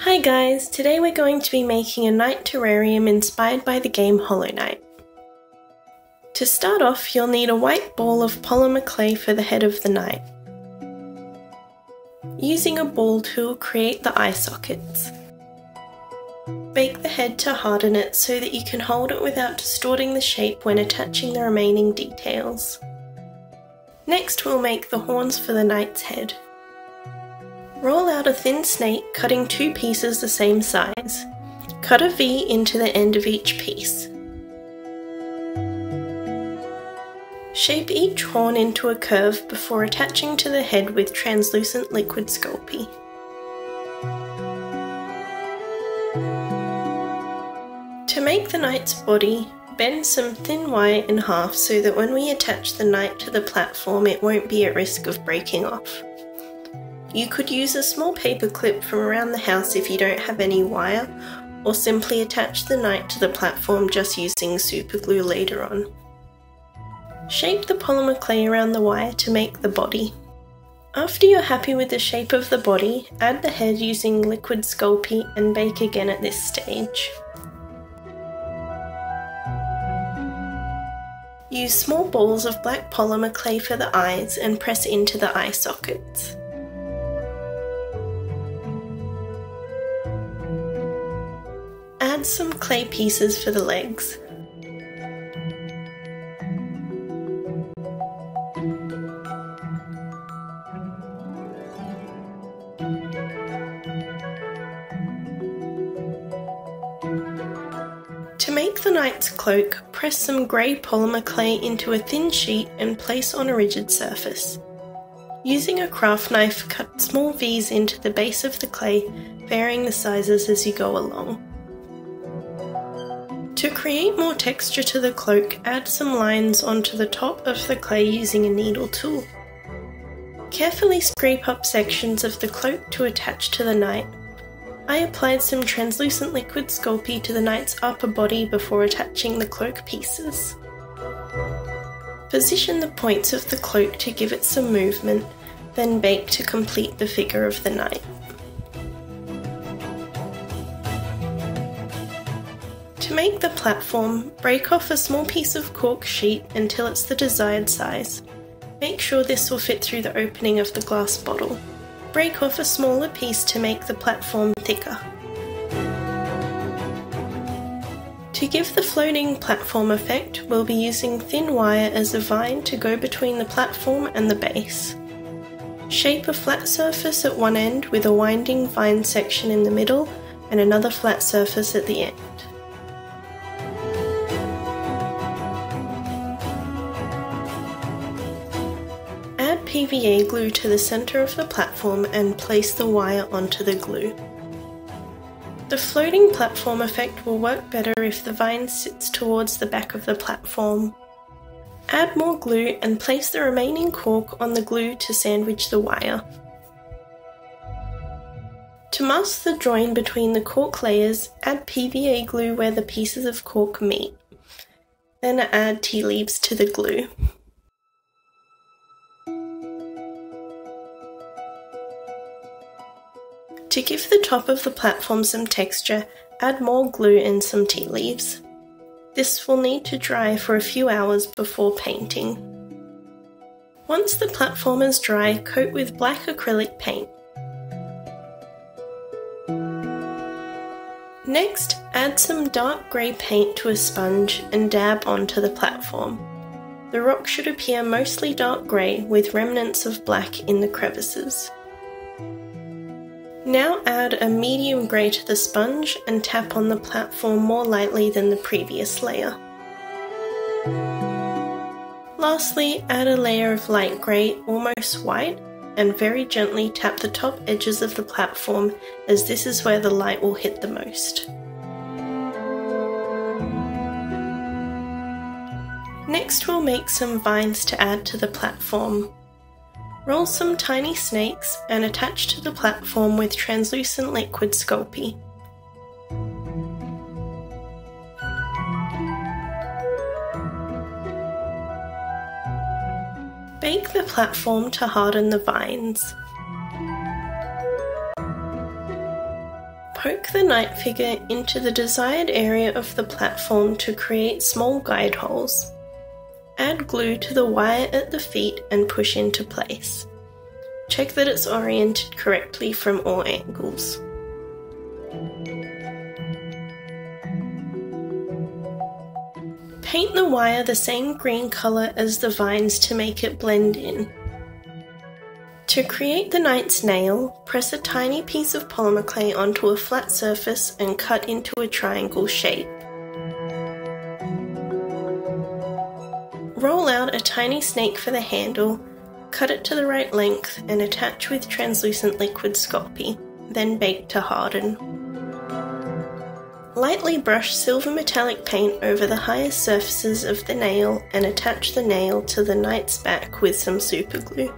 Hi guys, today we're going to be making a night terrarium inspired by the game Hollow Knight. To start off, you'll need a white ball of polymer clay for the head of the knight. Using a ball tool, create the eye sockets. Bake the head to harden it so that you can hold it without distorting the shape when attaching the remaining details. Next, we'll make the horns for the knight's head. Roll out a thin snake, cutting 2 pieces the same size. Cut a V into the end of each piece. Shape each horn into a curve before attaching to the head with translucent Liquid Sculpey. To make the knight's body, bend some thin wire in half so that when we attach the knight to the platform it won't be at risk of breaking off. You could use a small paper clip from around the house if you don't have any wire, or simply attach the knight to the platform just using super glue later on. Shape the polymer clay around the wire to make the body. After you're happy with the shape of the body, add the head using Liquid Sculpey and bake again at this stage. Use small balls of black polymer clay for the eyes and press into the eye sockets. Add some clay pieces for the legs. To make the knight's cloak, press some grey polymer clay into a thin sheet and place on a rigid surface. Using a craft knife, cut small V's into the base of the clay, varying the sizes as you go along. To create more texture to the cloak, add some lines onto the top of the clay using a needle tool. Carefully scrape up sections of the cloak to attach to the knight. I applied some translucent Liquid Sculpey to the knight's upper body before attaching the cloak pieces. Position the points of the cloak to give it some movement, then bake to complete the figure of the knight. To make the platform, break off a small piece of Cork Sheet until it's the desired size. Make sure this will fit through the opening of the glass bottle. Break off a smaller piece to make the platform thicker. To give the floating platform effect, we'll be using thin wire as a vine to go between the platform and the base. Shape a flat surface at one end with a winding vine section in the middle and another flat surface at the end. Add PVA glue to the center of the platform and place the wire onto the glue. The floating platform effect will work better if the vine sits towards the back of the platform. Add more glue and place the remaining cork on the glue to sandwich the wire. To mask the join between the cork layers, add PVA glue where the pieces of cork meet. Then add tea leaves to the glue. To give the top of the platform some texture, add more glue and some tea leaves. This will need to dry for a few hours before painting. Once the platform is dry, coat with black acrylic paint. Next, add some dark grey paint to a sponge and dab onto the platform. The rock should appear mostly dark grey with remnants of black in the crevices. Now add a medium grey to the sponge and tap on the platform more lightly than the previous layer. Lastly, add a layer of light grey, almost white, and very gently tap the top edges of the platform as this is where the light will hit the most. Next we'll make some vines to add to the platform. Roll some tiny snakes and attach to the platform with translucent Liquid Sculpey. Bake the platform to harden the vines. Poke the knight figure into the desired area of the platform to create small guide holes. Add glue to the wire at the feet and push into place. Check that it's oriented correctly from all angles. Paint the wire the same green colour as the vines to make it blend in. To create the knight's nail, press a tiny piece of polymer clay onto a flat surface and cut into a triangle shape. Roll out a tiny snake for the handle, cut it to the right length and attach with translucent Liquid Sculpey, then bake to harden. Lightly brush silver metallic paint over the highest surfaces of the nail and attach the nail to the knight's back with some super glue.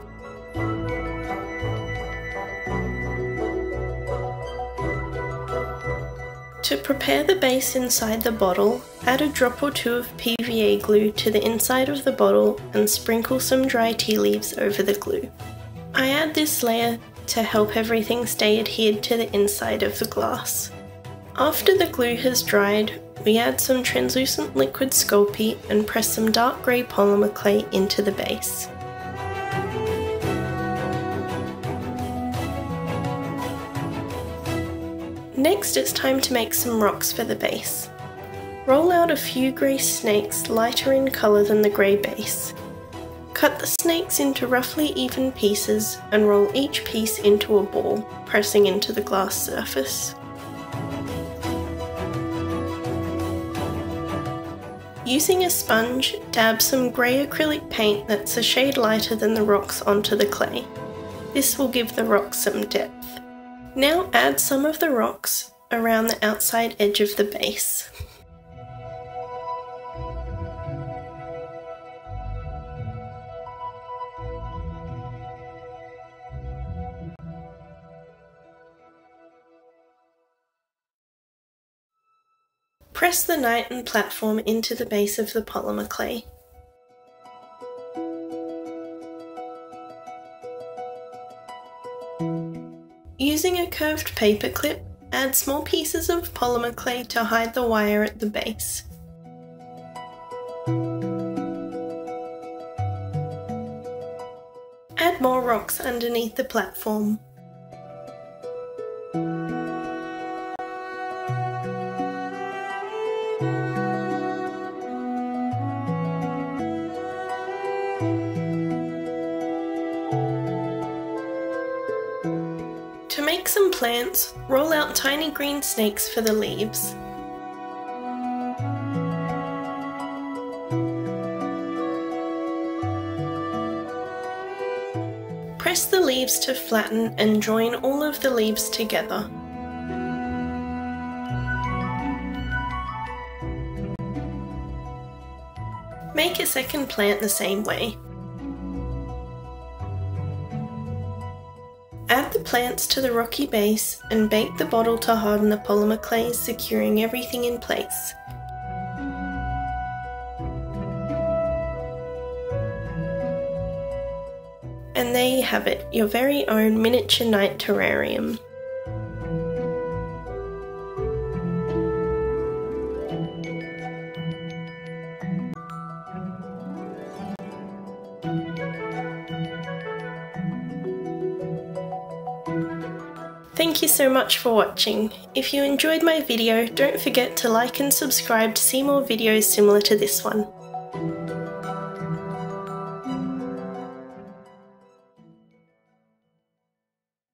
To prepare the base inside the bottle, add a drop or two of PVA glue to the inside of the bottle and sprinkle some dry tea leaves over the glue. I add this layer to help everything stay adhered to the inside of the glass. After the glue has dried, we add some translucent Liquid Sculpey and press some dark grey polymer clay into the base. Next, it's time to make some rocks for the base. Roll out a few grey snakes lighter in colour than the grey base. Cut the snakes into roughly even pieces and roll each piece into a ball, pressing into the glass surface. Using a sponge, dab some grey acrylic paint that's a shade lighter than the rocks onto the clay. This will give the rocks some depth. Now add some of the rocks around the outside edge of the base. Press the knight and platform into the base of the polymer clay. Using a curved paper clip, add small pieces of polymer clay to hide the wire at the base. Add more rocks underneath the platform. To make some plants, roll out tiny green snakes for the leaves. Press the leaves to flatten and join all of the leaves together. Make a second plant the same way. Add the plants to the rocky base and bake the bottle to harden the polymer clay, securing everything in place. And there you have it, your very own miniature knight terrarium. Thank you so much for watching. If you enjoyed my video, don't forget to like and subscribe to see more videos similar to this one.